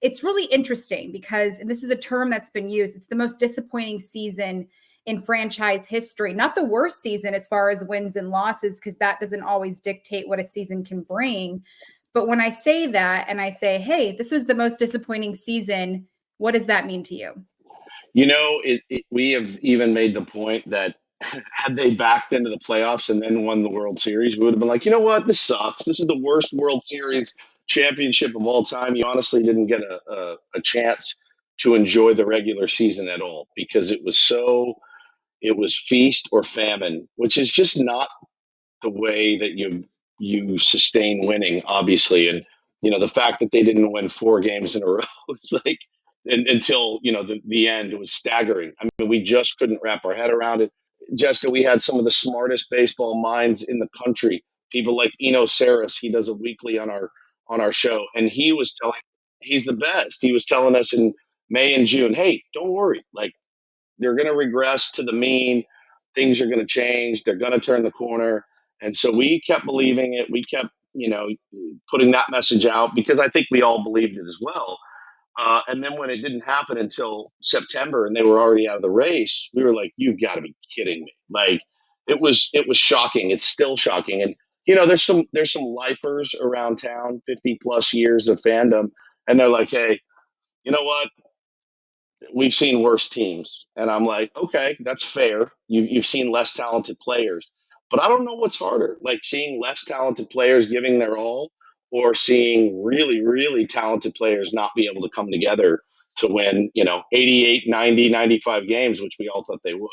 it's really interesting because, and this is a term that's been used, it's the most disappointing season in franchise history. Not the worst season as far as wins and losses, because that doesn't always dictate what a season can bring. But when I say that and I say, hey, this was the most disappointing season, what does that mean to you? We have even made the point that had they backed into the playoffs and then won the World Series, we would have been like, you know what, this sucks. This is the worst World Series championship of all time. You honestly didn't get a chance to enjoy the regular season at all because it was feast or famine, which is just not the way that you sustain winning, obviously. And the fact that they didn't win 4 games in a row, it's like until the end, it was staggering. I mean, we just couldn't wrap our head around it. Jessica, we had some of the smartest baseball minds in the country. People like Eno Saris, he does a weekly on our show, and he's the best. He was telling us in May and June, hey, don't worry, like they're going to regress to the mean. Things are going to change. They're going to turn the corner. And so we kept believing it. We kept, putting that message out because I think we all believed it as well. And then when it didn't happen until September and they were already out of the race, we were like, "You've got to be kidding me!" Like it was shocking. It's still shocking. And there's some lifers around town, 50+ years of fandom, and they're like, "Hey, you know what? We've seen worse teams." And I'm like, okay, that's fair. You've seen less talented players. But I don't know what's harder, like seeing less talented players giving their all or seeing really, really talented players not be able to come together to win, 88, 90, 95 games, which we all thought they would.